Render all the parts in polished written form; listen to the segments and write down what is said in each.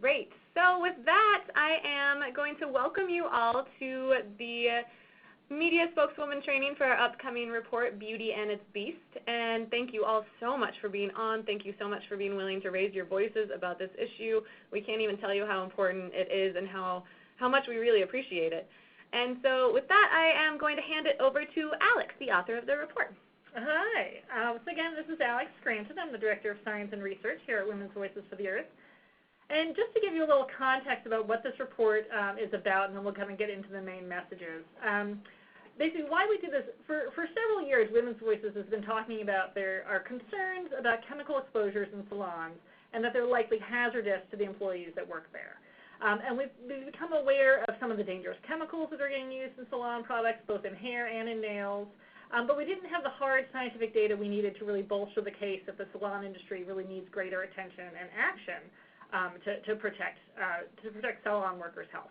Great. So with that, I am going to welcome you all to the Media Spokeswoman training for our upcoming report, Beauty and Its Beast. And thank you all so much for being on. Thank you so much for being willing to raise your voices about this issue. We can't even tell you how important it is and how much we really appreciate it. And so with that, I am going to hand it over to Alex, the author of the report. Hi. So again, this is Alex Scranton. I'm the Director of Science and Research here at Women's Voices for the Earth. And just to give you a little context about what this report is about, and then we'll kind of get into the main messages. Basically, why we do this, for several years, Women's Voices has been talking about there are concerns about chemical exposures in salons and that they're likely hazardous to the employees that work there. And we've become aware of some of the dangerous chemicals that are getting used in salon products, both in hair and in nails. But we didn't have the hard scientific data we needed to really bolster the case that the salon industry really needs greater attention and action to protect salon workers' health.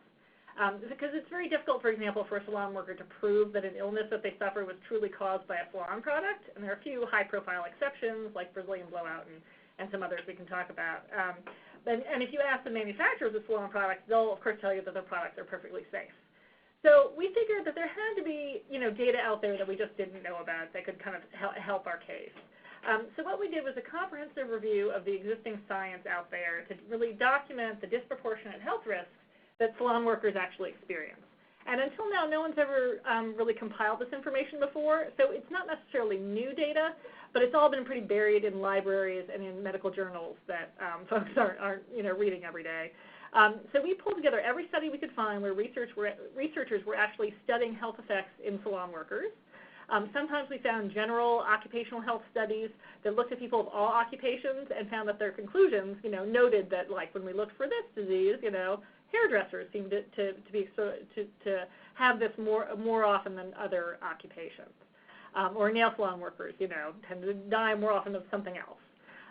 Because it's very difficult, for example, for a salon worker to prove that an illness that they suffer was truly caused by a salon product. And there are a few high-profile exceptions, like Brazilian blowout and some others we can talk about. And if you ask the manufacturers of salon products, they'll, of course, tell you that their products are perfectly safe. So we figured that there had to be, data out there that we just didn't know about that could kind of help our case. So what we did was a comprehensive review of the existing science out there to really document the disproportionate health risks that salon workers actually experience. And until now, no one's ever really compiled this information before, so it's not necessarily new data, but it's all been pretty buried in libraries and in medical journals that folks aren't reading every day. So we pulled together every study we could find where researchers were actually studying health effects in salon workers. Sometimes we found general occupational health studies that looked at people of all occupations and found that their conclusions, noted that, like, when we looked for this disease, hairdressers seemed to have this more often than other occupations, or nail salon workers, tend to die more often of something else.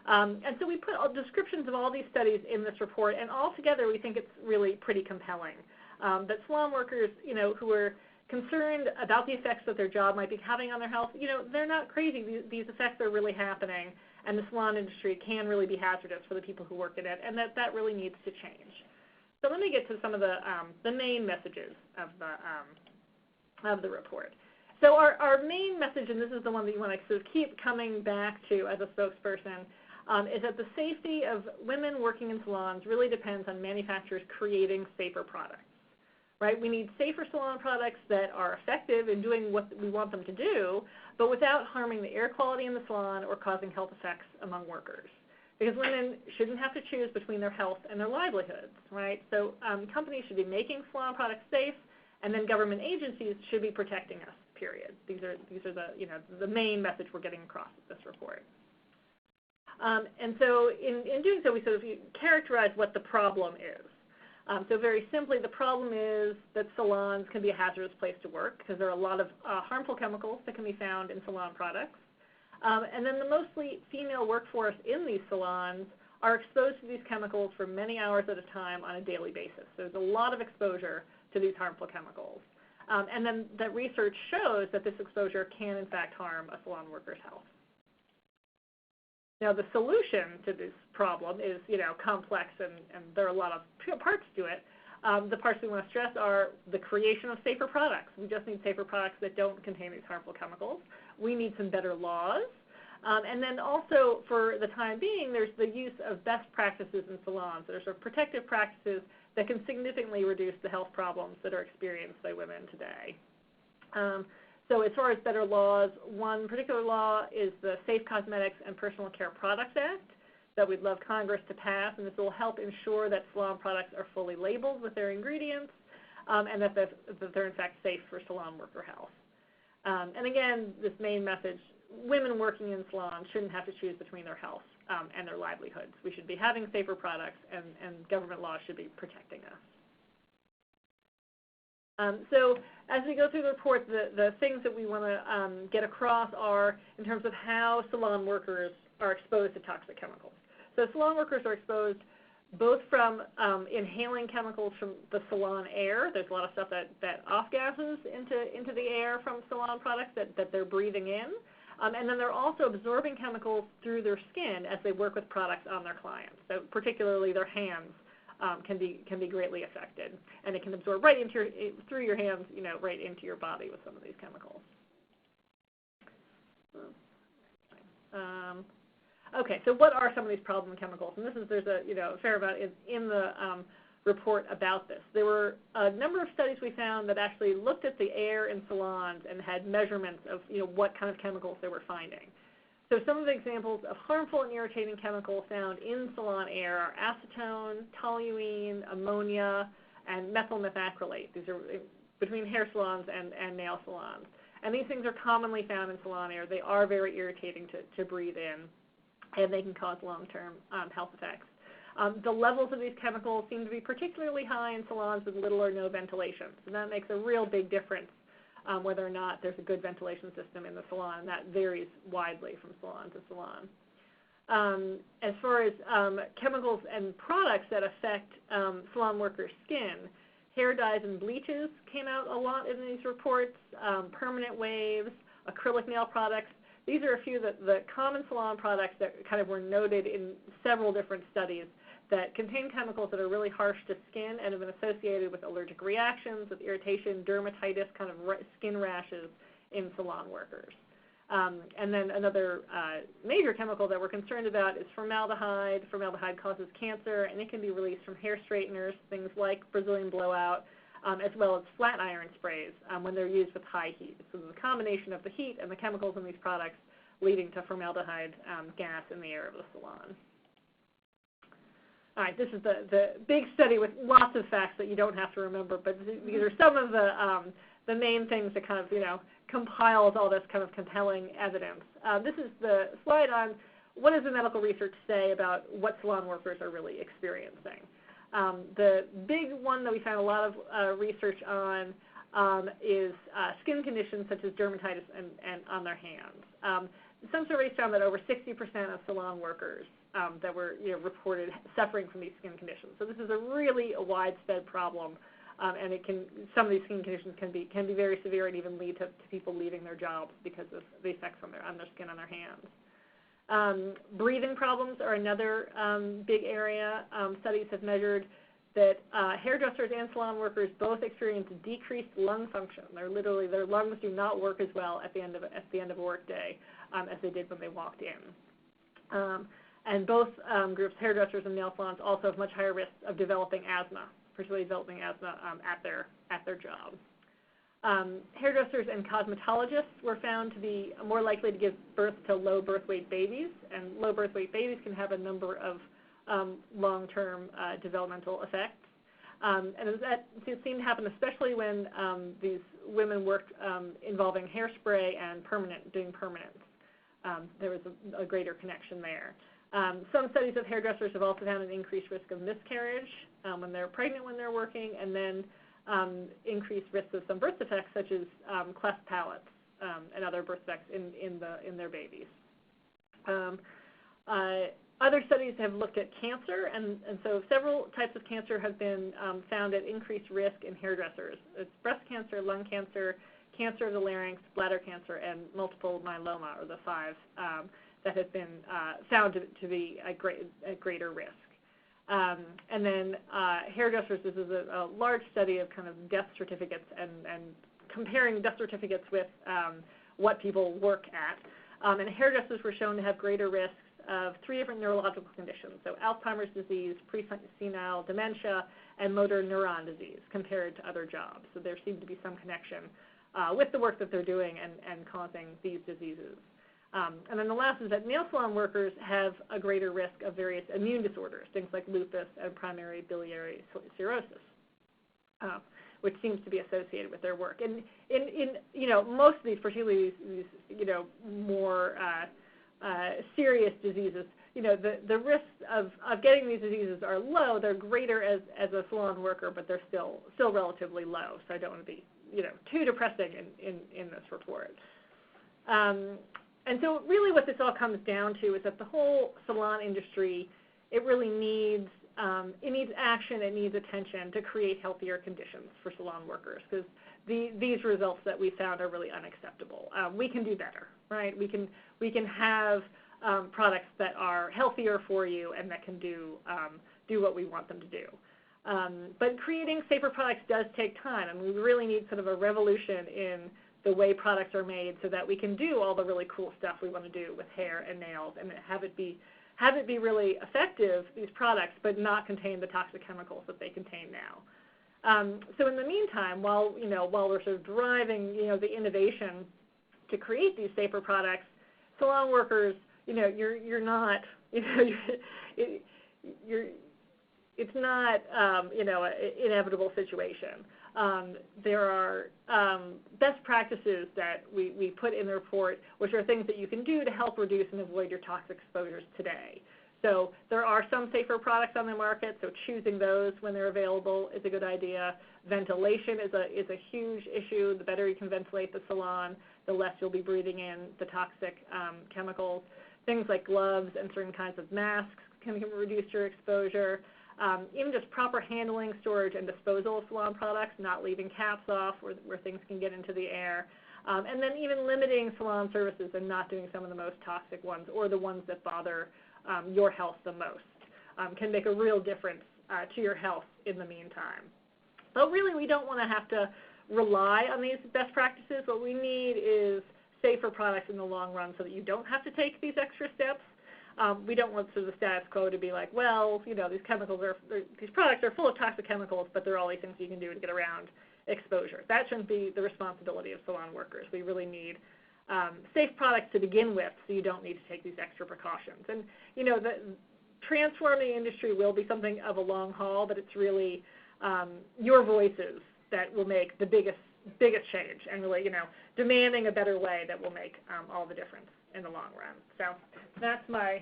And so we put descriptions of all these studies in this report, and altogether we think it's really pretty compelling that salon workers, who are concerned about the effects that their job might be having on their health, they're not crazy. These effects are really happening, and the salon industry can really be hazardous for the people who work in it, and that really needs to change. So let me get to some of the main messages of the report. So our main message, and this is the one that you want to sort of keep coming back to as a spokesperson, is that the safety of women working in salons really depends on manufacturers creating safer products. Right? We need safer salon products that are effective in doing what we want them to do, but without harming the air quality in the salon or causing health effects among workers. Because women shouldn't have to choose between their health and their livelihoods, right? So companies should be making salon products safe, and then government agencies should be protecting us, period. These are the main message we're getting across with this report. And so in doing so, we sort of characterize what the problem is. So very simply, the problem is that salons can be a hazardous place to work because there are a lot of harmful chemicals that can be found in salon products. And then the mostly female workforce in these salons are exposed to these chemicals for many hours at a time on a daily basis. So there's a lot of exposure to these harmful chemicals. And then that research shows that this exposure can, in fact, harm a salon worker's health. Now, the solution to this problem is, complex, and there are a lot of parts to it. The parts we want to stress are the creation of safer products. We just need safer products that don't contain these harmful chemicals. We need some better laws. And then also, for the time being, there's the use of best practices in salons. There's sort of protective practices that can significantly reduce the health problems that are experienced by women today. So as far as better laws, one particular law is the Safe Cosmetics and Personal Care Products Act that we'd love Congress to pass, and this will help ensure that salon products are fully labeled with their ingredients and that they're in fact safe for salon worker health. And again, this main message, women working in salons shouldn't have to choose between their health and their livelihoods. We should be having safer products, and government laws should be protecting us. So as we go through the report, the things that we want to get across are in terms of how salon workers are exposed to toxic chemicals. So salon workers are exposed both from inhaling chemicals from the salon air. There's a lot of stuff that off-gases into the air from salon products that they're breathing in. And then they're also absorbing chemicals through their skin as they work with products on their clients, so particularly their hands can be greatly affected, and it can absorb right into through your hands, right into your body with some of these chemicals. Okay, so what are some of these problem chemicals? And there's a fair amount in the report about this. There were a number of studies we found that actually looked at the air in salons and had measurements of what kind of chemicals they were finding. So some of the examples of harmful and irritating chemicals found in salon air are acetone, toluene, ammonia, and methyl methacrylate. These are between hair salons and nail salons. And these things are commonly found in salon air. They are very irritating to breathe in, and they can cause long-term health effects. The levels of these chemicals seem to be particularly high in salons with little or no ventilation. So that makes a real big difference whether or not there's a good ventilation system in the salon, and that varies widely from salon to salon. As far as chemicals and products that affect salon workers' skin, hair dyes and bleaches came out a lot in these reports, permanent waves, acrylic nail products. These are a few of the common salon products that kind of were noted in several different studies that contain chemicals that are really harsh to skin and have been associated with allergic reactions, with irritation, dermatitis, kind of skin rashes in salon workers. And then another major chemical that we're concerned about is formaldehyde. Formaldehyde causes cancer, and it can be released from hair straighteners, things like Brazilian blowout, as well as flat iron sprays when they're used with high heat. So the combination of the heat and the chemicals in these products leading to formaldehyde gas in the air of the salon. All right, this is the big study with lots of facts that you don't have to remember, but these are some of the main things that kind of, compiles all this kind of compelling evidence. This is the slide on what does the medical research say about what salon workers are really experiencing. The big one that we found a lot of research on is skin conditions such as dermatitis and on their hands. Some surveys found that over 60% of salon workers that were reported suffering from these skin conditions. So this is a really widespread problem, and some of these skin conditions can be very severe and even lead to people leaving their jobs because of the effects on their skin, on their hands. Breathing problems are another big area. Studies have measured that hairdressers and salon workers both experience decreased lung function. Their lungs do not work as well at the end of a work day as they did when they walked in. And both groups, hairdressers and nail salons, also have much higher risks of developing asthma, particularly developing asthma at their job. Hairdressers and cosmetologists were found to be more likely to give birth to low birth weight babies, and low birth weight babies can have a number of long-term developmental effects. And that seemed to happen especially when these women worked involving hairspray and doing permanence. There was a greater connection there. Some studies of hairdressers have also found an increased risk of miscarriage when they're pregnant when they're working, and then increased risk of some birth defects such as cleft palates and other birth defects in their babies. Other studies have looked at cancer, and so several types of cancer have been found at increased risk in hairdressers. It's breast cancer, lung cancer, cancer of the larynx, bladder cancer, and multiple myeloma are the five that have been found to be at greater risk. And then hairdressers, this is a large study of kind of death certificates and comparing death certificates with what people work at. And hairdressers were shown to have greater risks of 3 different neurological conditions, so Alzheimer's disease, presenile dementia, and motor neuron disease compared to other jobs. So there seemed to be some connection with the work that they're doing and causing these diseases. And then the last is that nail salon workers have a greater risk of various immune disorders, things like lupus and primary biliary cirrhosis, which seems to be associated with their work. And in most of these, particularly these more serious diseases, the risks of getting these diseases are low. They're greater as a salon worker, but they're still relatively low. So I don't want to be too depressing in this report. And so really what this all comes down to is that the whole salon industry, it really needs action, it needs attention to create healthier conditions for salon workers, because these results that we found are really unacceptable. We can do better, right? We can have products that are healthier for you and that can do what we want them to do. But creating safer products does take time, and we really need sort of a revolution in the way products are made so that we can do all the really cool stuff we want to do with hair and nails and have it be really effective, these products, but not contain the toxic chemicals that they contain now. So in the meantime, while we're sort of driving, the innovation to create these safer products, salon workers, you're not, it's not, an inevitable situation. There are best practices that we put in the report, which are things that you can do to help reduce and avoid your toxic exposures today. So there are some safer products on the market, so choosing those when they're available is a good idea. Ventilation is a huge issue. The better you can ventilate the salon, the less you'll be breathing in the toxic chemicals. Things like gloves and certain kinds of masks can reduce your exposure. Even just proper handling, storage, and disposal of salon products, not leaving caps off where things can get into the air. And then even limiting salon services and not doing some of the most toxic ones or the ones that bother your health the most can make a real difference to your health in the meantime. But really, we don't want to have to rely on these best practices. What we need is safer products in the long run so that you don't have to take these extra steps. We don't want sort of the status quo to be like, well, these products are full of toxic chemicals, but there are all these things you can do to get around exposure. That shouldn't be the responsibility of salon workers. We really need safe products to begin with, so you don't need to take these extra precautions. And transforming the industry will be something of a long haul, but it's really your voices that will make the biggest change, and really, demanding a better way that will make all the difference in the long run. So that's my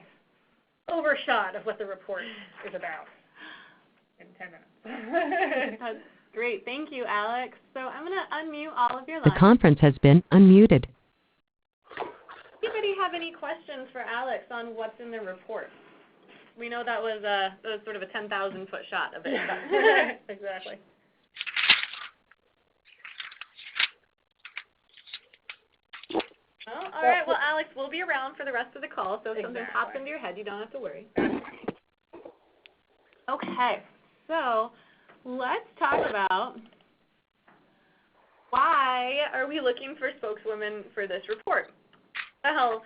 overshot of what the report is about in 10 minutes. That's great. Thank you, Alex. So I'm going to unmute all of your lines. The conference has been unmuted. Anybody have any questions for Alex on what's in the report? We know that was sort of a 10,000-foot shot of it. Exactly. Oh, all right. Well, Alex, we'll be around for the rest of the call, so if something pops into your head, you don't have to worry. Okay. So let's talk about why are we looking for spokeswomen for this report? Well,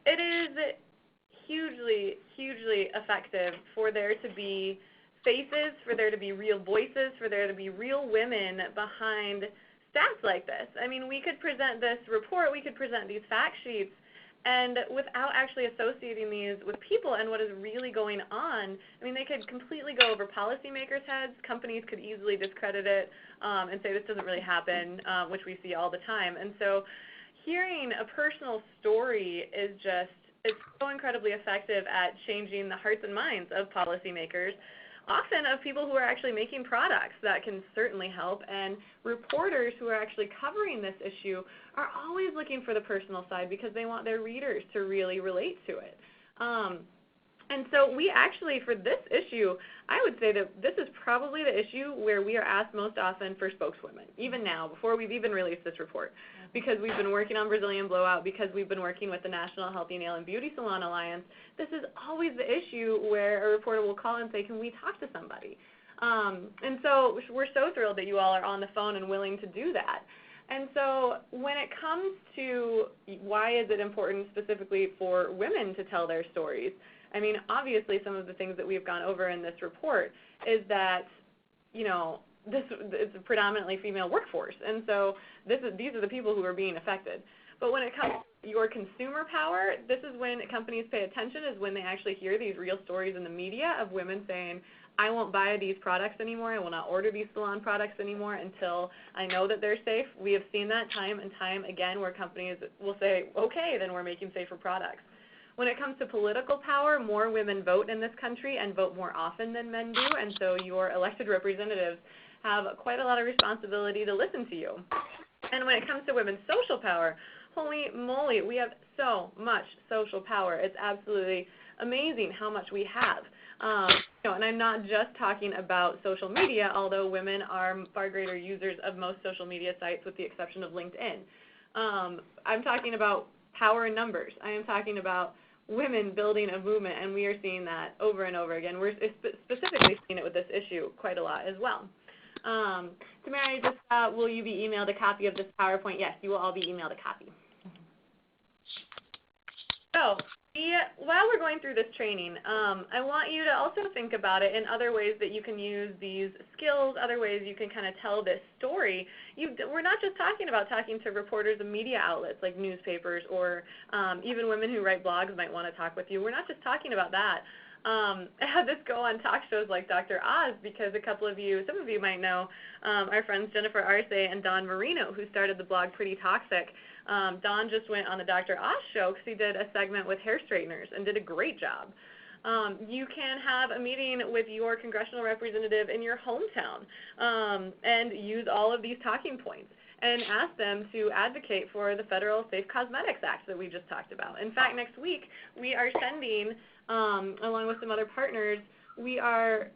it is hugely, hugely effective for there to be faces, for there to be real voices, for there to be real women behind stats like this. I mean, we could present this report, we could present these fact sheets, and without actually associating these with people and what is really going on, I mean, they could completely go over policymakers' heads. Companies could easily discredit it and say this doesn't really happen, which we see all the time. And so hearing a personal story is it's so incredibly effective at changing the hearts and minds of policymakers, often of people who are actually making products that can certainly help, and reporters who are actually covering this issue are always looking for the personal side because they want their readers to really relate to it. And so we actually, for this issue, I would say that this is probably the issue where we are asked most often for spokeswomen, even now, before we've even released this report, because we've been working on Brazilian Blowout, because we've been working with the National Healthy Nail and Beauty Salon Alliance. This is always the issue where a reporter will call and say, can we talk to somebody? And so we're so thrilled that you all are on the phone and willing to do that. And so when it comes to why is it important specifically for women to tell their stories, I mean, obviously some of the things that we've gone over in this report is that, this is a predominantly female workforce, and so these are the people who are being affected. But when it comes to your consumer power, this is when companies pay attention, is when they actually hear these real stories in the media of women saying, I won't buy these products anymore, I will not order these salon products anymore until I know that they're safe. We have seen that time and time again where companies will say, okay, then we're making safer products. When it comes to political power, more women vote in this country and vote more often than men do, and so your elected representatives have quite a lot of responsibility to listen to you. And when it comes to women's social power, holy moly, we have so much social power. It's absolutely amazing how much we have. And I'm not just talking about social media, although women are far greater users of most social media sites with the exception of LinkedIn. I'm talking about power in numbers. I am talking about women building a movement, and we are seeing that over and over again. We're specifically seeing it with this issue quite a lot as well. Tamara, just will you be emailed a copy of this PowerPoint? Yes, you will all be emailed a copy. So while we're going through this training, I want you to also think about it in other ways that you can use these skills, other ways you can kind of tell this story. We're not just talking about talking to reporters and media outlets like newspapers or even women who write blogs might want to talk with you. We're not just talking about that. I had this go on talk shows like Dr. Oz because some of you might know our friends Jennifer Arce and Don Marino, who started the blog Pretty Toxic. Don just went on the Dr. Oz show because he did a segment with hair straighteners and did a great job. You can have a meeting with your congressional representative in your hometown and use all of these talking points and ask them to advocate for the federal Safe Cosmetics Act that we just talked about. In fact, next week we are sending, along with some other partners, we are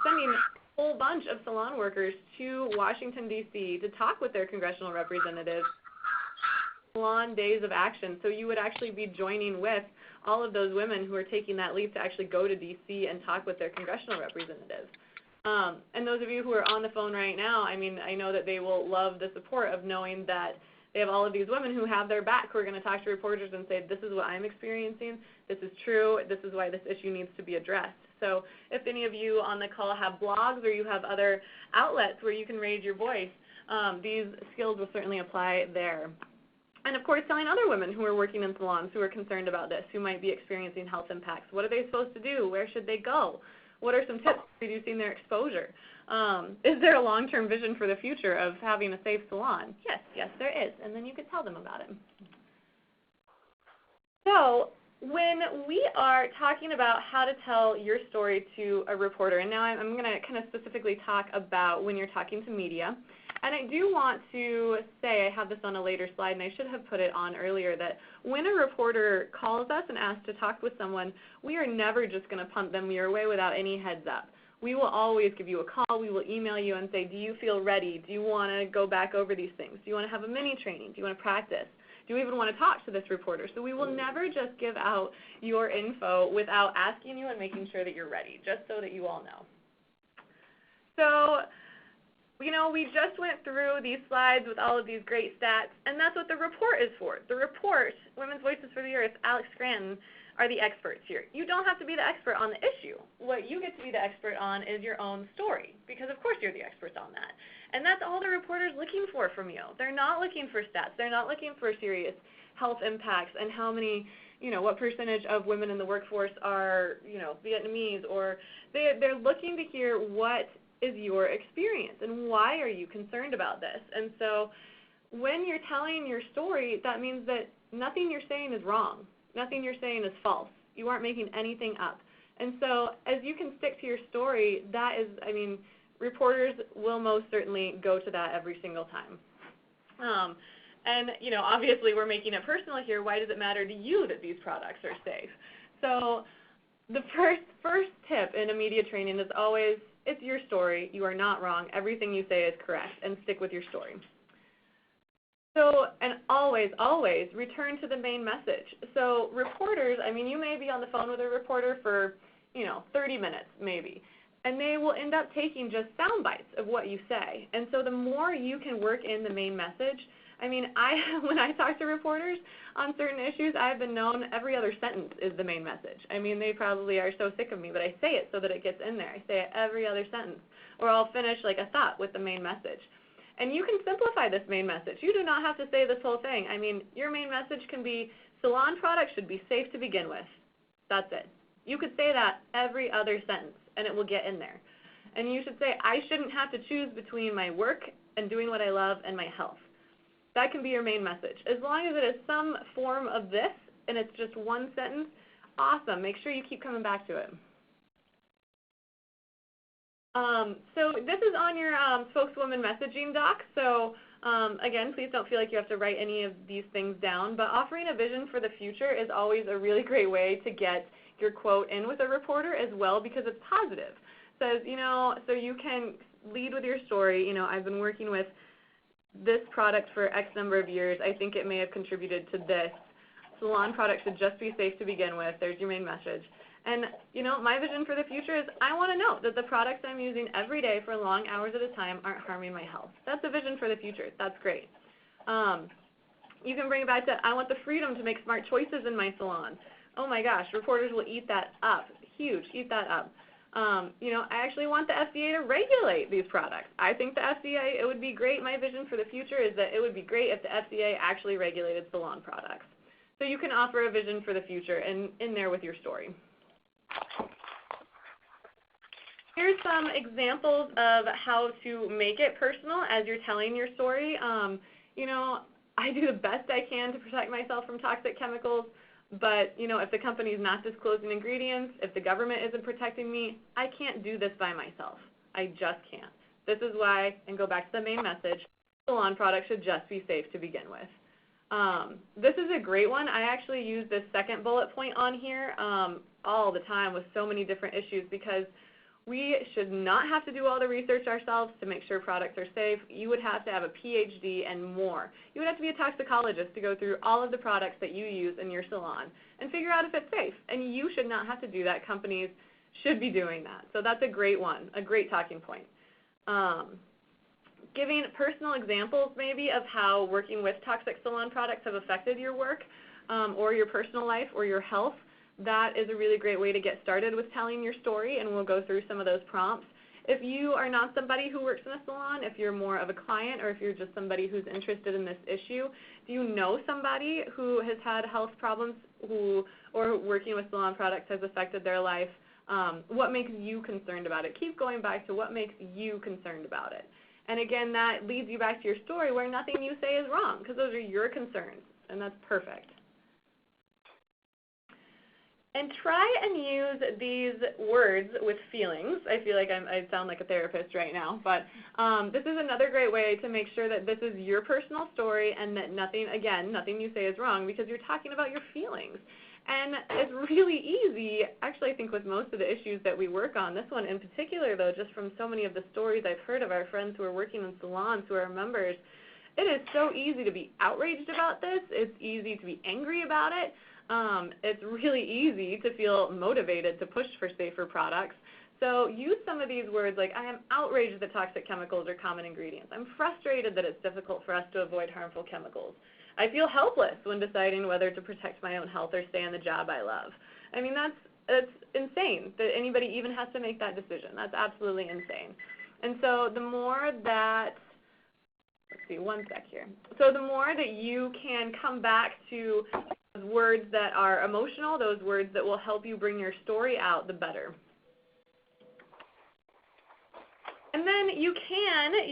sending a whole bunch of salon workers to Washington, D.C. to talk with their congressional representatives salon days of action. So you would actually be joining with all of those women who are taking that leap to actually go to D.C. and talk with their congressional representatives. And those of you who are on the phone right now, I mean, I know that they will love the support of knowing that they have all of these women who have their back who are going to talk to reporters and say, this is what I'm experiencing, this is true, this is why this issue needs to be addressed. So if any of you on the call have blogs or you have other outlets where you can raise your voice, these skills will certainly apply there. And of course, telling other women who are working in salons who are concerned about this, who might be experiencing health impacts. What are they supposed to do? Where should they go? What are some tips for reducing their exposure? Is there a long-term vision for the future of having a safe salon? Yes, there is. And then you can tell them about it. So when we are talking about how to tell your story to a reporter, and now I'm going to kind of specifically talk about when you're talking to media. And I do want to say, I have this on a later slide, and I should have put it on earlier, that when a reporter calls us and asks to talk with someone, we are never just going to punt them your way without any heads up. We will always give you a call. We will email you and say, do you feel ready? Do you want to go back over these things? Do you want to have a mini training? Do you want to practice? Do you even want to talk to this reporter? So we will never just give out your info without asking you and making sure that you're ready, just so that you all know. So, you know, we just went through these slides with all of these great stats, and that's what the report is for. The report, Women's Voices for the Earth, Alex Scranton, are the experts here. You don't have to be the expert on the issue. What you get to be the expert on is your own story, because of course you're the experts on that. And that's all the reporter's looking for from you. They're not looking for stats. They're not looking for serious health impacts and how many, you know, what percentage of women in the workforce are, you know, Vietnamese, or they're looking to hear what is your experience and why are you concerned about this. And so when you're telling your story, that means that nothing you're saying is wrong. Nothing you're saying is false. You aren't making anything up. And so as you can stick to your story, that is, I mean, reporters will most certainly go to that every single time. And, you know, obviously we're making it personal here. Why does it matter to you that these products are safe? So the first tip in a media training is always, it's your story. You are not wrong. Everything you say is correct, and stick with your story. So, and always, always return to the main message. So reporters, I mean, you may be on the phone with a reporter for, you know, 30 minutes maybe, and they will end up taking just sound bites of what you say. And so the more you can work in the main message, I mean, when I talk to reporters on certain issues, I've been known every other sentence is the main message. I mean, they probably are so sick of me, but I say it so that it gets in there. I say it every other sentence, or I'll finish like a thought with the main message. And you can simplify this main message. You do not have to say this whole thing. I mean, your main message can be, salon products should be safe to begin with. That's it. You could say that every other sentence, and it will get in there. And you should say, I shouldn't have to choose between my work and doing what I love and my health. That can be your main message. As long as it is some form of this, and it's just one sentence, awesome. Make sure you keep coming back to it. So this is on your Spokeswoman messaging doc. So again, please don't feel like you have to write any of these things down, but offering a vision for the future is always a really great way to get your quote in with a reporter as well, because it's positive. It says, you know, so you can lead with your story. You know, I've been working with this product for X number of years. I think it may have contributed to this. salon products should just be safe to begin with. There's your main message. And, you know, my vision for the future is I want to know that the products I'm using every day for long hours at a time aren't harming my health. That's a vision for the future. That's great. You can bring it back to I want the freedom to make smart choices in my salon. Oh my gosh, reporters will eat that up. Huge, eat that up. You know, I actually want the FDA to regulate these products. I think the FDA, it would be great. My vision for the future is that it would be great if the FDA actually regulated salon products. So you can offer a vision for the future in there with your story. Here's some examples of how to make it personal as you're telling your story. You know, I do the best I can to protect myself from toxic chemicals, but, you know, if the company is not disclosing ingredients, if the government isn't protecting me, I can't do this by myself. I just can't. This is why, and go back to the main message, salon products should just be safe to begin with. This is a great one. I actually use this second bullet point on here all the time with so many different issues because we should not have to do all the research ourselves to make sure products are safe. You would have to have a PhD and more. You would have to be a toxicologist to go through all of the products that you use in your salon and figure out if it's safe. And you should not have to do that. Companies should be doing that. So that's a great one, a great talking point. Giving personal examples maybe of how working with toxic salon products have affected your work or your personal life or your health. That is a really great way to get started with telling your story, and we'll go through some of those prompts. If you are not somebody who works in a salon, if you're more of a client or if you're just somebody who's interested in this issue, do you know somebody who has had health problems or working with salon products has affected their life? What makes you concerned about it? Keep going back to what makes you concerned about it. And again, that leads you back to your story where nothing you say is wrong because those are your concerns, and that's perfect. And try and use these words with feelings. I feel like I sound like a therapist right now, but this is another great way to make sure that this is your personal story and that nothing you say is wrong because you're talking about your feelings. And it's really easy, actually I think with most of the issues that we work on, this one in particular though, just from so many of the stories I've heard of our friends who are working in salons who are members, it is so easy to be outraged about this. It's easy to be angry about it. It's really easy to feel motivated to push for safer products. So use some of these words like, I am outraged that toxic chemicals are common ingredients. I'm frustrated that it's difficult for us to avoid harmful chemicals. I feel helpless when deciding whether to protect my own health or stay in the job I love. I mean, it's insane that anybody even has to make that decision. That's absolutely insane. And so the more that, let's see, one sec here. So the more that you can come back to words that are emotional, those words that will help you bring your story out, the better. And then you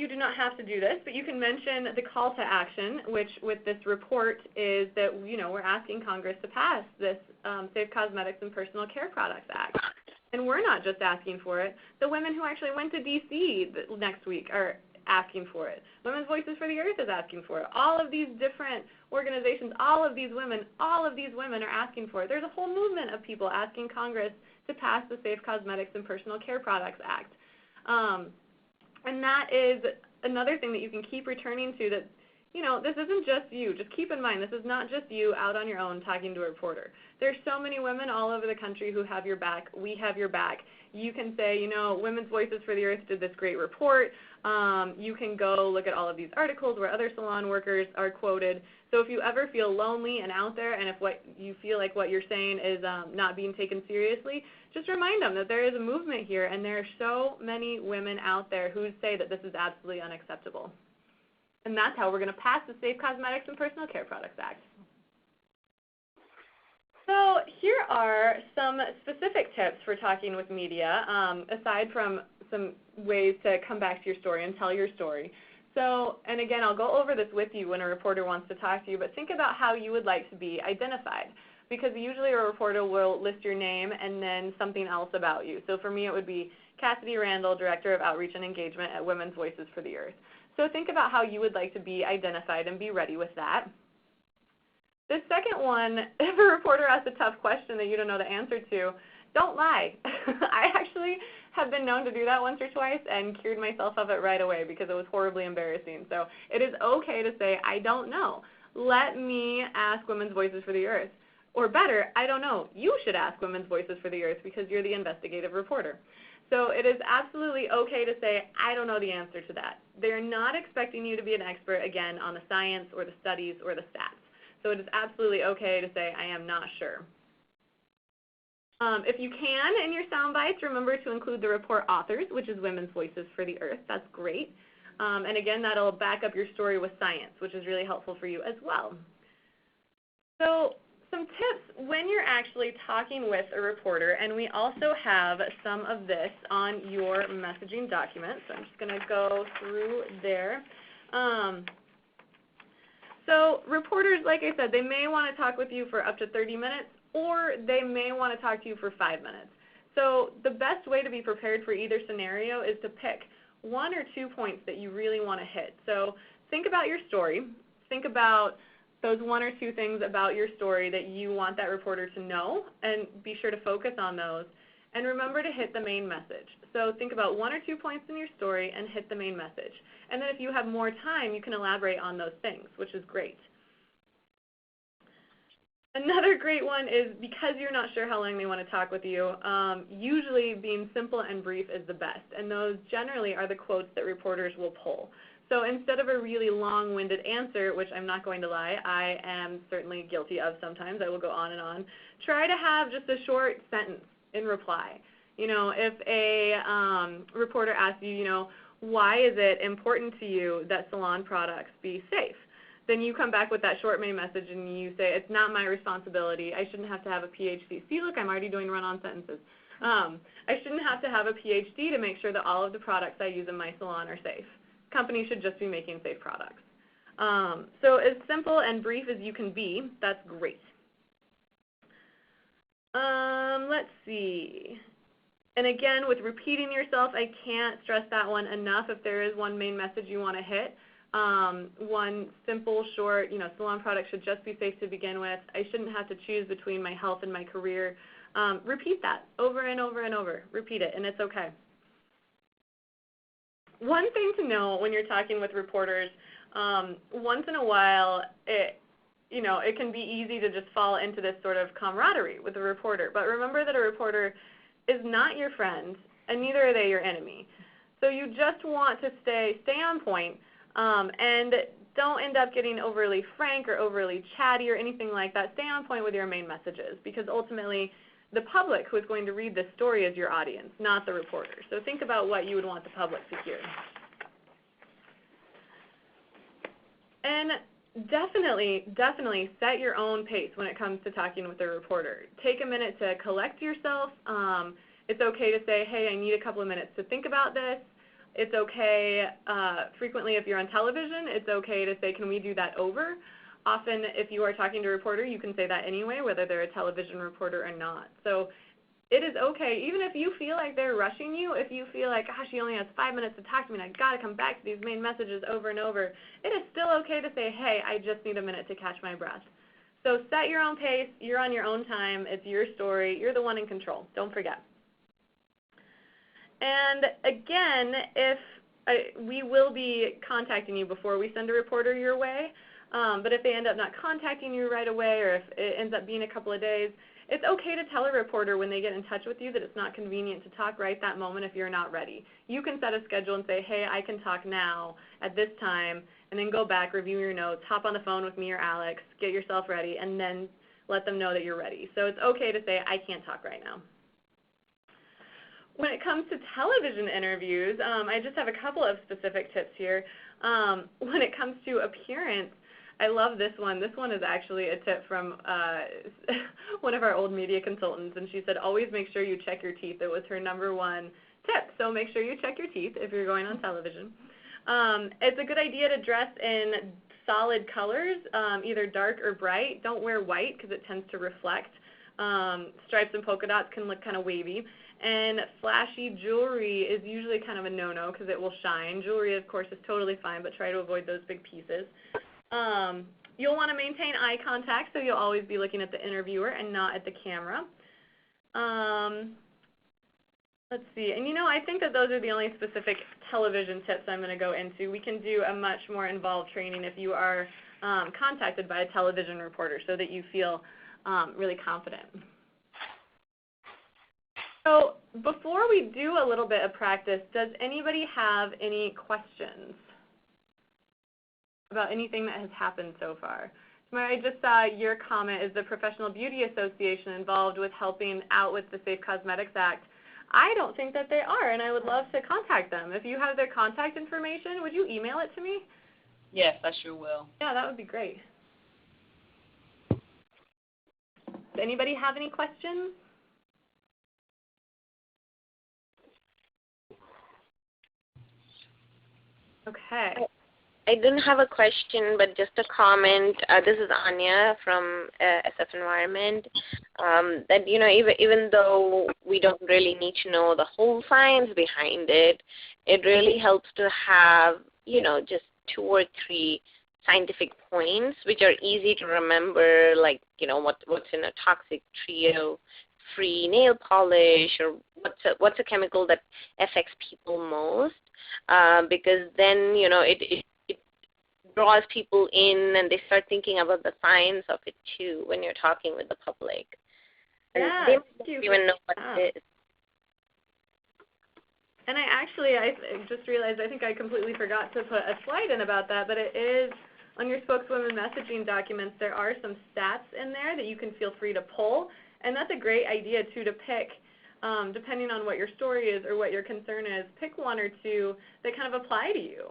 do not have to do this, but you can mention the call to action, which with this report is that, you know, we're asking Congress to pass this Safe Cosmetics and Personal Care Products Act. And we're not just asking for it. The women who actually went to D.C. next week are asking for it. Women's Voices for the Earth is asking for it. All of these different organizations, all of these women are asking for it. There's a whole movement of people asking Congress to pass the Safe Cosmetics and Personal Care Products Act. And that is another thing that you can keep returning to, that, you know, this isn't just you. Just keep in mind, this is not just you out on your own talking to a reporter. There's so many women all over the country who have your back. We have your back. You can say, you know, Women's Voices for the Earth did this great report. You can go look at all of these articles where other salon workers are quoted. So if you ever feel lonely and out there, and if what you feel like what you're saying is not being taken seriously, just remind them that there is a movement here, and there are so many women out there who say that this is absolutely unacceptable. And that's how we're going to pass the Safe Cosmetics and Personal Care Products Act. So here are some specific tips for talking with media, aside from some ways to come back to your story and tell your story. So, and again, I'll go over this with you when a reporter wants to talk to you, but think about how you would like to be identified. Because usually a reporter will list your name and then something else about you. So for me, it would be Cassidy Randall, Director of Outreach and Engagement at Women's Voices for the Earth. So think about how you would like to be identified and be ready with that. The second one, if a reporter asks a tough question that you don't know the answer to, don't lie. I actually have been known to do that once or twice and cured myself of it right away because it was horribly embarrassing. So it is okay to say, I don't know. let me ask Women's Voices for the Earth. Or better, I don't know, you should ask Women's Voices for the Earth because you're the investigative reporter. So it is absolutely okay to say, I don't know the answer to that. They're not expecting you to be an expert, again, on the science or the studies or the stats. So it is absolutely okay to say, I am not sure. If you can, in your sound bites, remember to include the report authors, which is Women's Voices for the Earth. That's great. And again, that'll back up your story with science, which is really helpful for you as well. So some tips when you're actually talking with a reporter, and we also have some of this on your messaging document, so I'm just going to go through there. So reporters, like I said, they may want to talk with you for up to 30 minutes, or they may want to talk to you for 5 minutes. So the best way to be prepared for either scenario is to pick 1 or 2 points that you really want to hit. So think about your story. Think about those 1 or 2 things about your story that you want that reporter to know, and be sure to focus on those. And remember to hit the main message. So think about 1 or 2 points in your story and hit the main message. And then if you have more time, you can elaborate on those things, which is great. Another great one is, because you're not sure how long they want to talk with you, usually being simple and brief is the best. And those generally are the quotes that reporters will pull. So instead of a really long-winded answer, which I'm not going to lie, I am certainly guilty of sometimes, I will go on and on, try to have just a short sentence in reply. You know, if a reporter asks you, you know, why is it important to you that salon products be safe? Then you come back with that short main message and you say, it's not my responsibility. I shouldn't have to have a PhD. See, look, I'm already doing run-on sentences. I shouldn't have to have a PhD to make sure that all of the products I use in my salon are safe. Companies should just be making safe products. So as simple and brief as you can be, that's great. Let's see. And again, with repeating yourself, I can't stress that one enough. If there is one main message you want to hit, one simple, short, you know, salon products should just be safe to begin with. I shouldn't have to choose between my health and my career. Repeat that over and over and over. Repeat it, and it's okay. One thing to know when you're talking with reporters, once in a while, it can be easy to just fall into this sort of camaraderie with a reporter. But remember that a reporter is not your friend, and neither are they your enemy. So you just want to stay on point, and don't end up getting overly frank or overly chatty or anything like that. Stay on point with your main messages, because ultimately the public who is going to read this story is your audience, not the reporter. So think about what you would want the public to hear. And definitely set your own pace when it comes to talking with a reporter. Take a minute to collect yourself. It's okay to say, hey, I need a couple of minutes to think about this. It's okay, frequently if you're on television, it's okay to say, can we do that over? Often if you are talking to a reporter, you can say that anyway, whether they're a television reporter or not. So it is okay, even if you feel like they're rushing you, if you feel like, gosh, he only has 5 minutes to talk to me and I've got to come back to these main messages over and over, it is still okay to say, hey, I just need a minute to catch my breath. So set your own pace, you're on your own time, it's your story, you're the one in control, don't forget. And again, we will be contacting you before we send a reporter your way, but if they end up not contacting you right away, or if it ends up being a couple of days, it's okay to tell a reporter when they get in touch with you that it's not convenient to talk right that moment if you're not ready. You can set a schedule and say, hey, I can talk now at this time, and then go back, review your notes, hop on the phone with me or Alex, get yourself ready, and then let them know that you're ready. So it's okay to say, I can't talk right now. When it comes to television interviews, I just have a couple of specific tips here. When it comes to appearance, I love this one. This one is actually a tip from one of our old media consultants, and she said, always make sure you check your teeth. It was her #1 tip. So make sure you check your teeth if you're going on television. It's a good idea to dress in solid colors, either dark or bright. Don't wear white because it tends to reflect. Stripes and polka dots can look kind of wavy. And flashy jewelry is usually kind of a no-no because it will shine. Jewelry, of course, is totally fine, but try to avoid those big pieces. You'll want to maintain eye contact, so you'll always be looking at the interviewer and not at the camera. Let's see. And I think that those are the only specific television tips I'm going to go into. We can do a much more involved training if you are contacted by a television reporter so that you feel really confident. So before we do a little bit of practice, does anybody have any questions about anything that has happened so far? I just saw your comment, is the Professional Beauty Association involved with helping out with the Safe Cosmetics Act? I don't think that they are, and I would love to contact them. If you have their contact information, would you email it to me? Yes, I sure will. Yeah, that would be great. Does anybody have any questions? Okay. I didn't have a question, but just a comment. This is Anya from SF Environment. That even though we don't really need to know the whole science behind it, it really helps to have just 2 or 3 scientific points which are easy to remember, like what's in a toxic trio-free nail polish, or what's a chemical that affects people most, because then it draws people in and they start thinking about the science of it too when you're talking with the public. And yeah, they don't even know what it is. And I just realized I think I completely forgot to put a slide in about that, but it is on your Spokeswoman messaging documents, there are some stats in there that you can feel free to pull, and that's a great idea too to pick, depending on what your story is or what your concern is, pick 1 or 2 that kind of apply to you.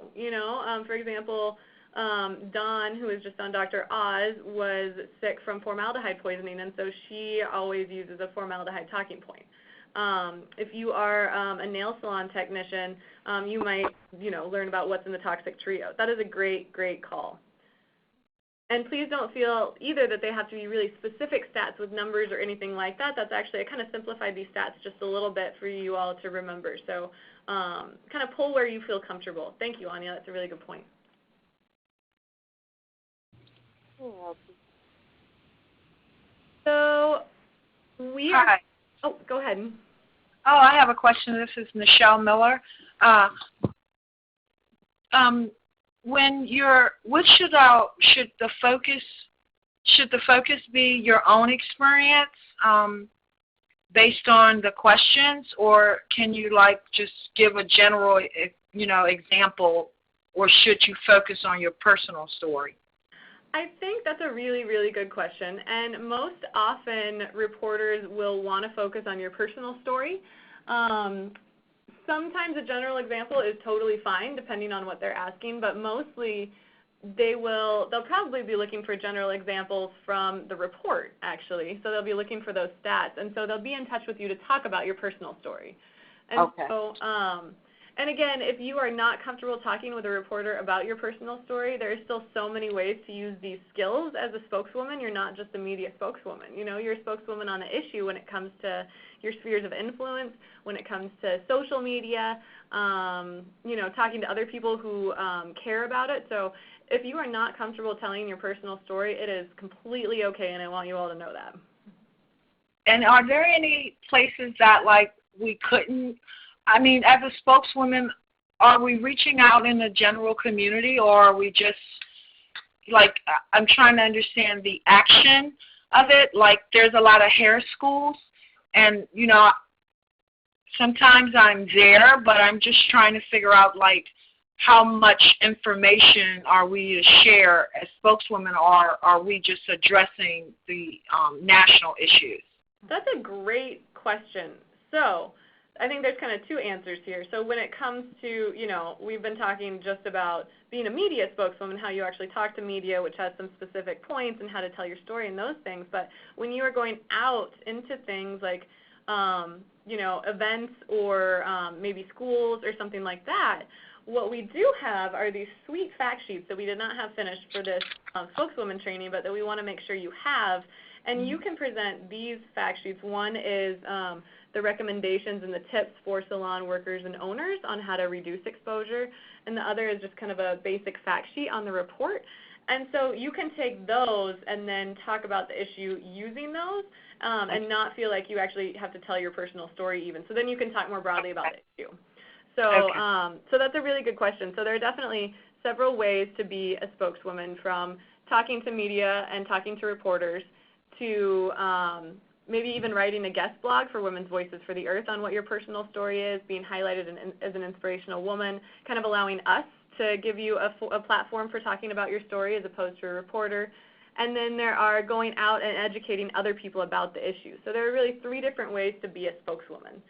For example, Dawn, who was just on Dr. Oz, was sick from formaldehyde poisoning, and so she always uses a formaldehyde talking point. If you are a nail salon technician, you might, learn about what's in the toxic trio. That is a great, great call. And please don't feel either that they have to be really specific stats with numbers or anything like that. That's actually, I kind of simplified these stats just a little bit for you all to remember. So kind of pull where you feel comfortable. Thank you, Anya. That's a really good point. So we are, Hi. Oh, go ahead. Oh, I have a question. This is Michelle Miller. Should the focus be your own experience based on the questions, or can you just give a general example, or should you focus on your personal story? I think that's a really, really good question, and most often reporters will want to focus on your personal story. Sometimes a general example is totally fine depending on what they're asking, but mostly they'll probably be looking for general examples from the report, actually. So they'll be looking for those stats, and so they'll be in touch with you to talk about your personal story. And okay. So, and again, if you are not comfortable talking with a reporter about your personal story, there are still so many ways to use these skills as a spokeswoman. You're not just a media spokeswoman. You're a spokeswoman on an issue when it comes to your spheres of influence, when it comes to social media, talking to other people who care about it. So if you are not comfortable telling your personal story, it is completely okay, and I want you all to know that. And are there any places that, we couldn't, as a spokeswoman, are we reaching out in the general community, or are we just, I'm trying to understand the action of it. There's a lot of hair schools, and, sometimes I'm there, but I'm just trying to figure out, how much information are we to share as spokeswomen, or are we just addressing the national issues? That's a great question. So I think there's kind of 2 answers here. So when it comes to, we've been talking just about being a media spokeswoman, how you actually talk to media, which has some specific points, and how to tell your story and those things. But when you are going out into things like, events or maybe schools or something like that, what we do have are these sweet fact sheets that we did not have finished for this spokeswoman training, but that we want to make sure you have. And you can present these fact sheets. One is the recommendations and the tips for salon workers and owners on how to reduce exposure, and the other is just kind of a basic fact sheet on the report. And so you can take those and then talk about the issue using those, and not feel like you actually have to tell your personal story even. So then you can talk more broadly about the issue. So, so that's a really good question. So there are definitely several ways to be a spokeswoman, from talking to media and talking to reporters to maybe even writing a guest blog for Women's Voices for the Earth on what your personal story is, being highlighted as an inspirational woman, kind of allowing us to give you a platform for talking about your story as opposed to a reporter. And then there are going out and educating other people about the issue. So there are really 3 different ways to be a spokeswoman.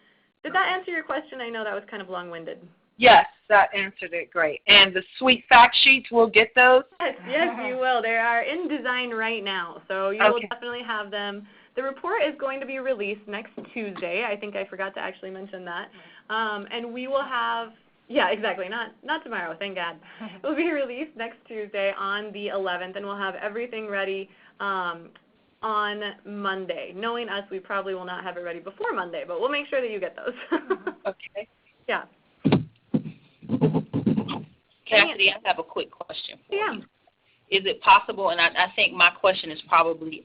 Did that answer your question? I know that was kind of long-winded. Yes, that answered it great. And the sweet fact sheets, we'll get those? Yes, you will. They are in design right now, so you will definitely have them. The report is going to be released next Tuesday. I think I forgot to actually mention that. And we will have, yeah, exactly, not tomorrow, thank God. It will be released next Tuesday on the 11th, and we'll have everything ready on Monday. Knowing us, we probably will not have it ready before Monday, but we'll make sure that you get those. Okay. Yeah. Cassidy, I have a quick question for you. Is it possible, and I think my question is probably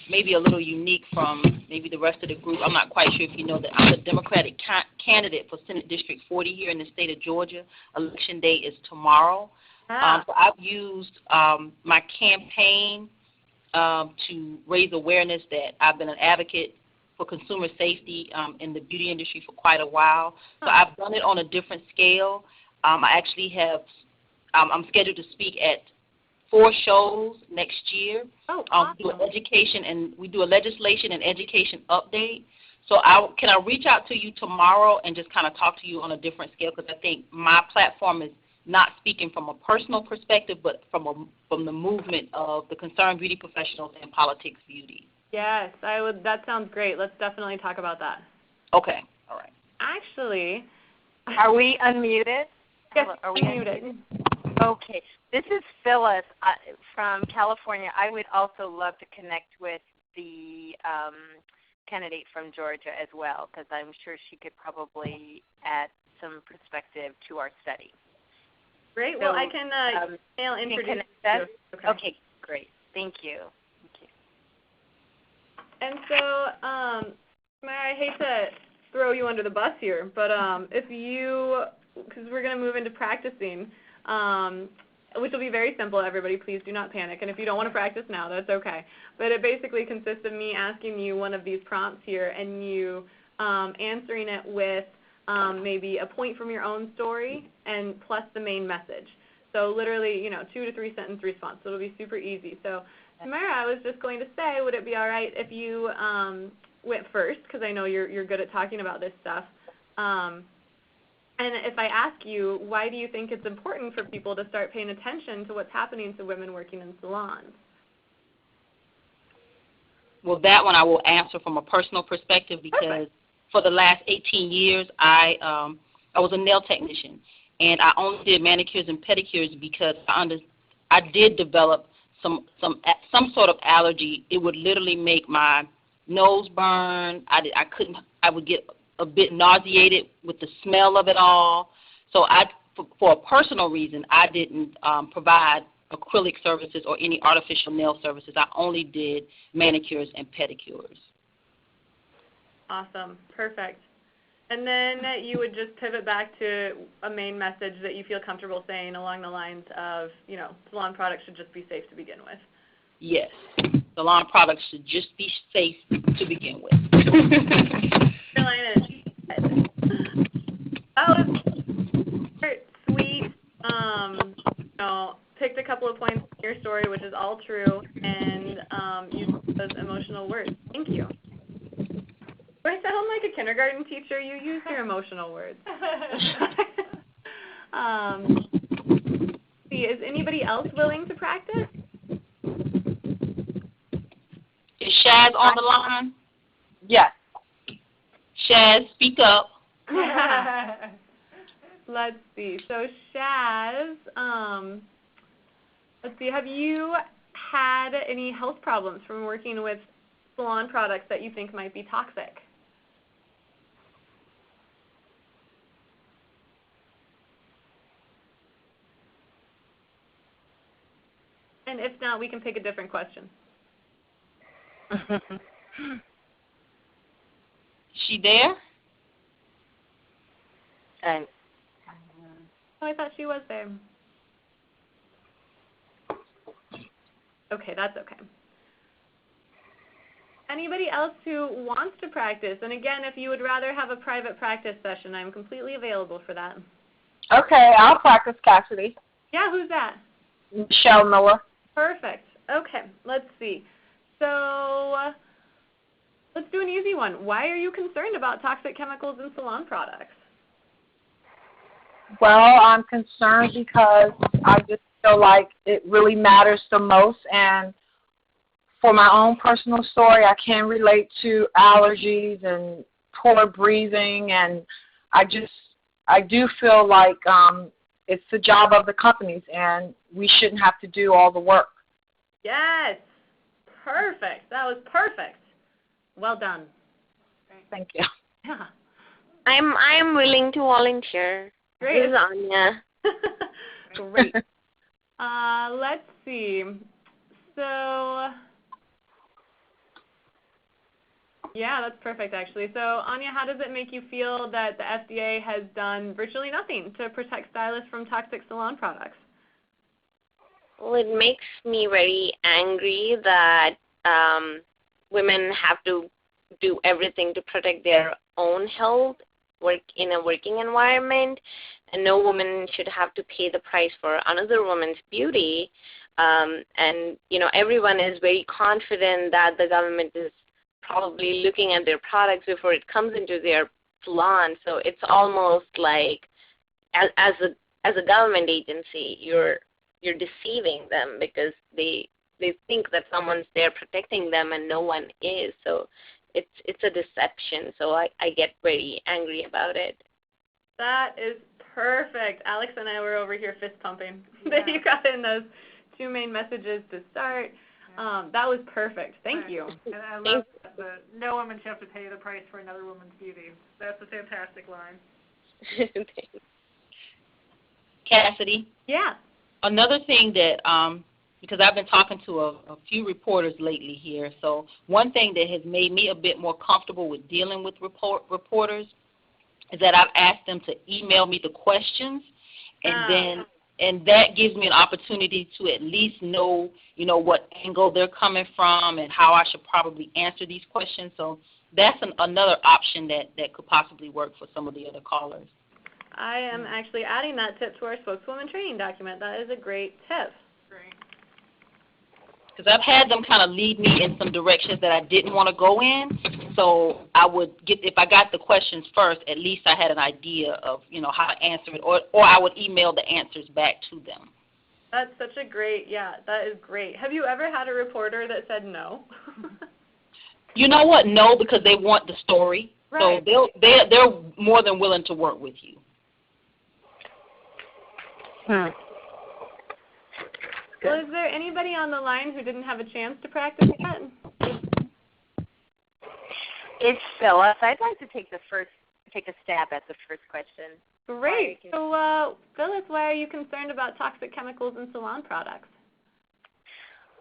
maybe a little unique from maybe the rest of the group. I'm not quite sure if you know that I'm a Democratic candidate for Senate District 40 here in the state of Georgia. Election day is tomorrow. So I've used my campaign to raise awareness that I've been an advocate for consumer safety in the beauty industry for quite a while. So I've done it on a different scale. I actually have, I'm scheduled to speak at 4 shows next year. Oh, awesome. We do a legislation and education update. So can I reach out to you tomorrow and just kind of talk to you on a different scale? Because I think my platform is not speaking from a personal perspective, but from the movement of the concerned beauty professionals and politics beauty. Yes, I would. That sounds great. Let's definitely talk about that. Okay. All right. Actually, are we unmuted? Yes, are we unmuted? Okay. This is Phyllis from California. I would also love to connect with the candidate from Georgia as well, because I'm sure she could probably add some perspective to our study. Great. So, well, I can introduce you. Okay. Okay, great. Thank you. And so, Mary, I hate to throw you under the bus here, but if you, because we're going to move into practicing, which will be very simple, everybody. Please do not panic. And if you don't want to practice now, that's okay. But it basically consists of me asking you one of these prompts here and you answering it with maybe a point from your own story and plus the main message. So literally, 2 to 3 sentence response. So it'll be super easy. So Tamara, I was just going to say, would it be all right if you went first, because I know you're good at talking about this stuff. And if I ask you, why do you think it's important for people to start paying attention to what's happening to women working in salons? Well, that one I will answer from a personal perspective because for the last 18 years, I was a nail technician, and I only did manicures and pedicures because I did develop some sort of allergy. It would literally make my nose burn. I would get a bit nauseated with the smell of it all. So for a personal reason, I didn't provide acrylic services or any artificial nail services. I only did manicures and pedicures. Awesome. Perfect. And then you would just pivot back to a main message that you feel comfortable saying along the lines of, salon products should just be safe to begin with. Yes. Salon products should just be safe to begin with. Carolina, that was sweet. Picked a couple of points in your story, which is all true, and used those emotional words. Thank you. Do I sound like a kindergarten teacher? You use your emotional words. See, is anybody else willing to practice? Is Shaz on the line? Yes. Shaz, speak up. Let's see. So, Shaz, let's see. Have you had any health problems from working with salon products that you think might be toxic? And if not, we can pick a different question. She there? And Oh, I thought she was there. Okay, that's okay. Anybody else who wants to practice? And again, if you would rather have a private practice session, I'm completely available for that. Okay, I'll practice, Cassidy. Yeah, who's that? Michelle Miller. Perfect. Okay, let's see. So let's do an easy one. Why are you concerned about toxic chemicals in salon products? Well, I'm concerned because I just feel like it really matters the most. And for my own personal story, I can relate to allergies and poor breathing. And I do feel like it's the job of the companies, and we shouldn't have to do all the work. Yes. Perfect. That was perfect. Well done. Thank you. Yeah. I am willing to volunteer. Great. This is Anya. Great. Let's see. So, yeah, that's perfect, actually. So, Anya, how does it make you feel that the FDA has done virtually nothing to protect stylists from toxic salon products? Well, it makes me very angry that women have to do everything to protect their own health, work in a working environment, and no woman should have to pay the price for another woman's beauty. And, you know, everyone is very confident that the government is probably looking at their products before it comes into their salon. So it's almost like as a government agency, you're deceiving them because they think that someone's there protecting them and no one is. So it's a deception. So I get very angry about it. That is perfect. Alex and I were over here fist pumping Yeah. that you got in those two main messages to start. Yeah. That was perfect. Thank you. And I love that no woman should have to pay the price for another woman's beauty. That's a fantastic line. Cassidy? Yeah. Another thing that, because I've been talking to a few reporters lately here, so one thing that has made me a bit more comfortable with dealing with reporters is that I've asked them to email me the questions, and that gives me an opportunity to at least know, you know, what angle they're coming from and how I should probably answer these questions. So that's another option that could possibly work for some of the other callers. I am actually adding that tip to our spokeswoman training document. That is a great tip. Great. Because I've had them kind of lead me in some directions that I didn't want to go in. So I would if I got the questions first, at least I had an idea of, you know, how to answer it, or I would email the answers back to them. That's such a great, that is great. Have you ever had a reporter that said no? You know what? No, because they want the story. Right. So they're more than willing to work with you. Well, is there anybody on the line who didn't have a chance to practice yet? It's Phyllis. I'd like to take a stab at the first question. Great. So, Phyllis, why are you concerned about toxic chemicals in salon products?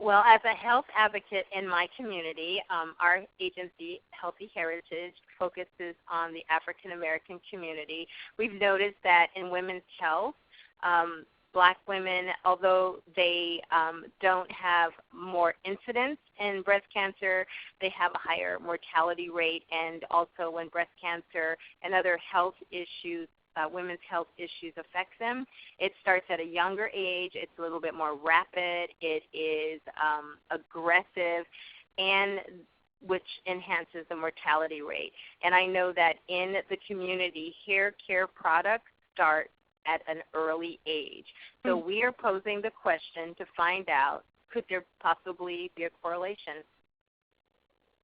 Well, as a health advocate in my community, our agency, Healthy Heritage, focuses on the African American community. We've noticed that in women's health, Black women, although they don't have more incidence in breast cancer, they have a higher mortality rate, and also when breast cancer and other health issues, women's health issues affect them, it starts at a younger age. It's a little bit more rapid. It is aggressive, and which enhances the mortality rate. And I know that in the community, hair care products start at an early age. So we are posing the question to find out, could there possibly be a correlation?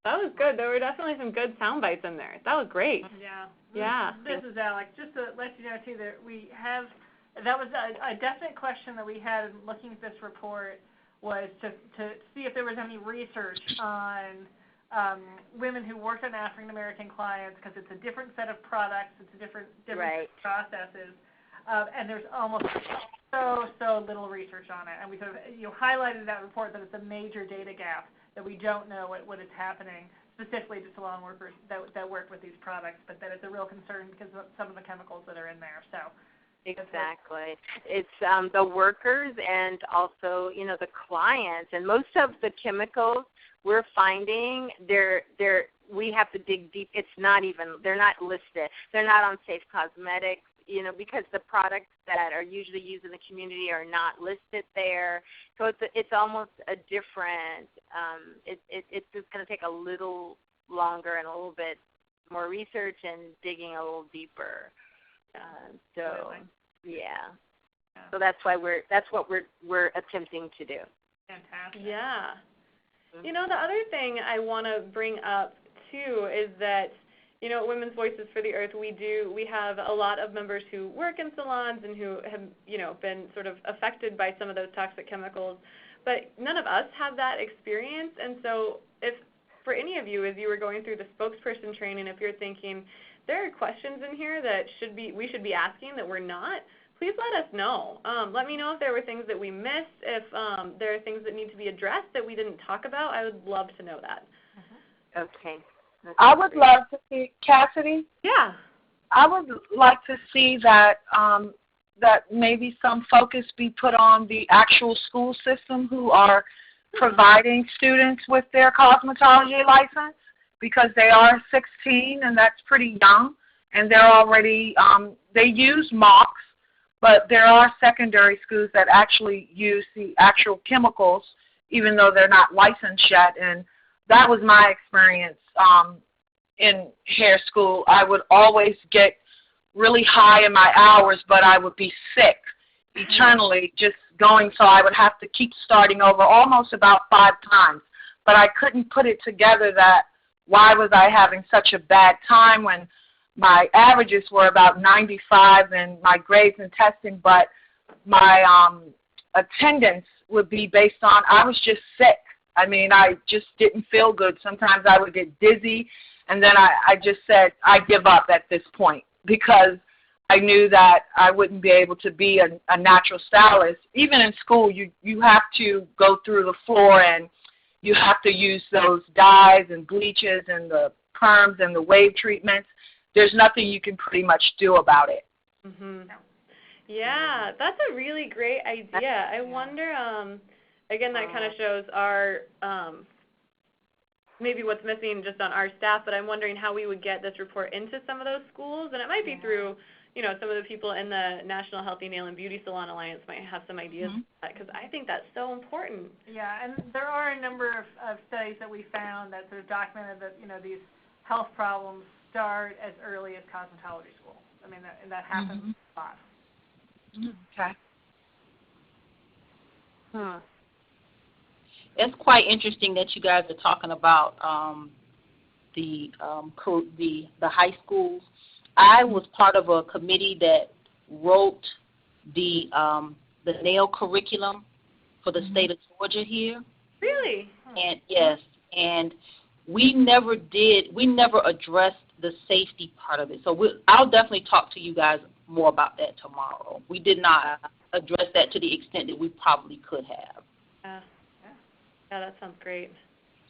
That was good. There were definitely some good sound bites in there. That was great. Yeah. Yeah. This is Alex. Just to let you know, too, that we have, that was a definite question that we had in looking at this report, was to see if there was any research on women who worked on African American clients, because it's a different set of products, it's a different Right. processes. and there's almost so little research on it. And we sort of highlighted in that report that it's a major data gap, that we don't know what is happening specifically to salon workers that work with these products, but that it's a real concern because of some of the chemicals that are in there. So. Exactly. It's the workers and also, the clients. And most of the chemicals we're finding, we have to dig deep. They're not listed. They're not on Safe Cosmetics, because the products that are usually used in the community are not listed there. So it's almost a different, it's just going to take a little longer and a little bit more research and digging a little deeper. Yeah. So that's what we're attempting to do. Fantastic. Yeah. The other thing I want to bring up too is that Women's Voices for the Earth, we have a lot of members who work in salons and who have been sort of affected by some of those toxic chemicals, but none of us have that experience. And so if for any of you, as you were going through the spokesperson training, if you're thinking there are questions in here that we should be asking that we're not, please let us know. Let me know if there were things that we missed, if there are things that need to be addressed that we didn't talk about. I would love to know that. Okay. I would love to see, Cassidy. Yeah. I would like to see that that maybe some focus be put on the actual school system who are providing students with their cosmetology license, because they are 16 and that's pretty young, and they're already they use mocks, but there are secondary schools that actually use the actual chemicals even though they're not licensed yet. And that was my experience in hair school. I would always get really high in my hours, but I would be sick eternally just going, so I would have to keep starting over almost about 5 times. But I couldn't put it together that why was I having such a bad time when my averages were about 95 in my grades and testing, but my attendance would be based on I was just sick. I mean, I just didn't feel good. Sometimes I would get dizzy, and then I just said I give up at this point, because I knew that I wouldn't be able to be a natural stylist. Even in school, you have to go through the floor, and you have to use those dyes and bleaches and the perms and the wave treatments. There's nothing you can pretty much do about it. Mm-hmm. Yeah, that's a really great idea. I wonder, again, that kind of shows our, maybe what's missing just on our staff, but I'm wondering how we would get this report into some of those schools, and it might be through, some of the people in the National Healthy Nail and Beauty Salon Alliance might have some ideas, because I think that's so important. Yeah, and there are a number of studies that we found that sort of documented that, these health problems start as early as cosmetology school. I mean, that happens a lot. Okay. It's quite interesting that you guys are talking about the high schools. I was part of a committee that wrote the nail curriculum for the state of Georgia here. Really? And yes, and we never addressed the safety part of it. So I'll definitely talk to you guys more about that tomorrow. We did not address that to the extent that we probably could have. Yeah, that sounds great.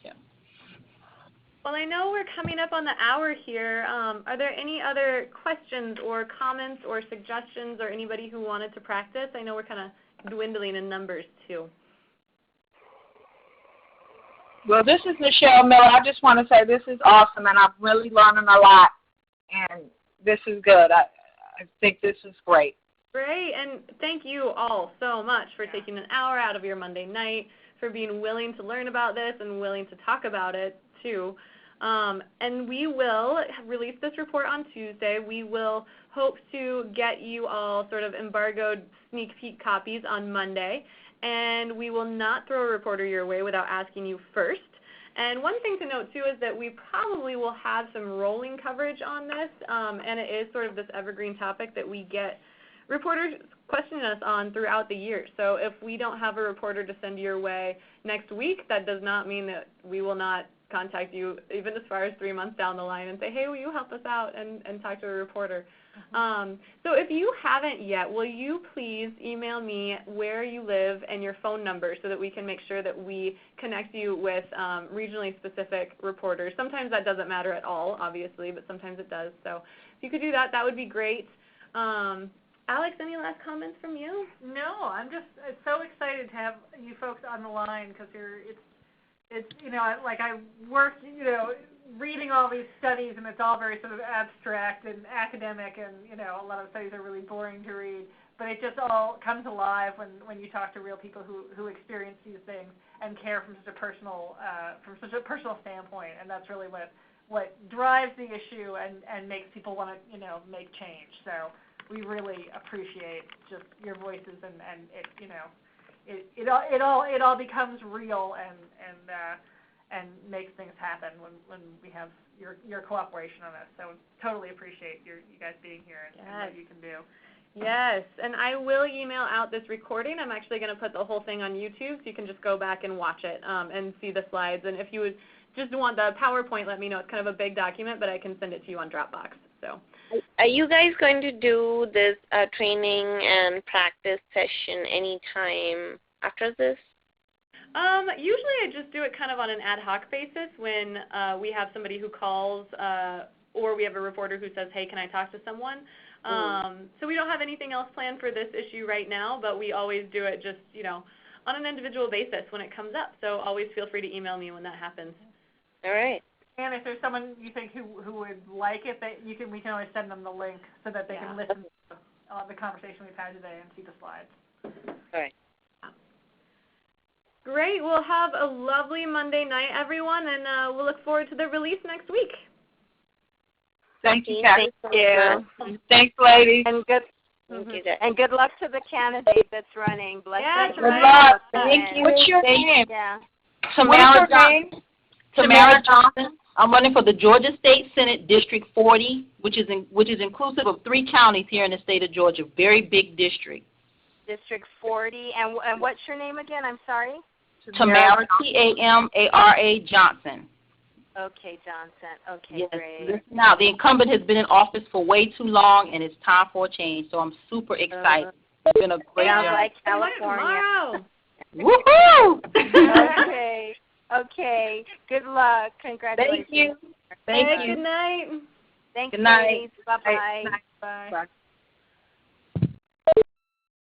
Yeah. Well, I know we're coming up on the hour here. Are there any other questions or comments or suggestions, or anybody who wanted to practice? I know we're kind of dwindling in numbers too. Well, this is Michelle Miller. I just want to say this is awesome, and I'm really learning a lot, and this is good. I think this is great. Great, and thank you all so much for taking an hour out of your Monday night, for being willing to learn about this and willing to talk about it too. And we will release this report on Tuesday. We will hope to get you all sort of embargoed sneak peek copies on Monday, and we will not throw a reporter your way without asking you first. And one thing to note too is that we probably will have some rolling coverage on this, and it is sort of this evergreen topic that we get reporters questioning us on throughout the year. So if we don't have a reporter to send your way next week, that does not mean that we will not contact you even as far as 3 months down the line and say, hey, will you help us out and talk to a reporter? So if you haven't yet, will you please email me where you live and your phone number so that we can make sure that we connect you with regionally specific reporters. Sometimes that doesn't matter at all, obviously, but sometimes it does. So if you could do that, that would be great. Alex, any last comments from you? No, I'm just so excited to have you folks on the line because it's like I work, reading all these studies, and it's all very sort of abstract and academic, and a lot of studies are really boring to read. But it just all comes alive when you talk to real people who experience these things and care from such a personal standpoint, and that's really what drives the issue and makes people want to make change. So we really appreciate just your voices, and it all becomes real and makes things happen when we have your cooperation on this. So totally appreciate you guys being here and what you can do. Yes, and I will email out this recording. I'm actually going to put the whole thing on YouTube, so you can just go back and watch it and see the slides. And if you would just want the PowerPoint, let me know. It's kind of a big document, but I can send it to you on Dropbox. So, are you guys going to do this training and practice session anytime after this? Usually I just do it kind of on an ad hoc basis when we have somebody who calls or we have a reporter who says, hey, can I talk to someone? So we don't have anything else planned for this issue right now, but we always do it just, on an individual basis when it comes up. So always feel free to email me when that happens. All right. And if there's someone you think who would like it, we can always send them the link so that they can listen to the conversation we've had today and see the slides. All right. Great. We'll have a lovely Monday night, everyone, and we'll look forward to the release next week. Thank you, Thank Kathy. Thanks, ladies. And good luck to the candidate that's running. Bless Yes, you. Good right. luck. Thank you. What's your name? Yeah. Tamara Johnson. Tamara Johnson. I'm running for the Georgia State Senate District 40, which is inclusive of 3 counties here in the state of Georgia. Very big district. District 40. And what's your name again? I'm sorry? Tamara, Tamara Johnson. Okay, Johnson. Okay, Yes. great. Now, the incumbent has been in office for way too long, and it's time for a change, so I'm super excited. It's been a great Sounds job. like California. Woohoo! Okay. Good luck. Congratulations. Thank you. Thank you. Good night. Thanks, Good night. ladies. Bye-bye. Bye.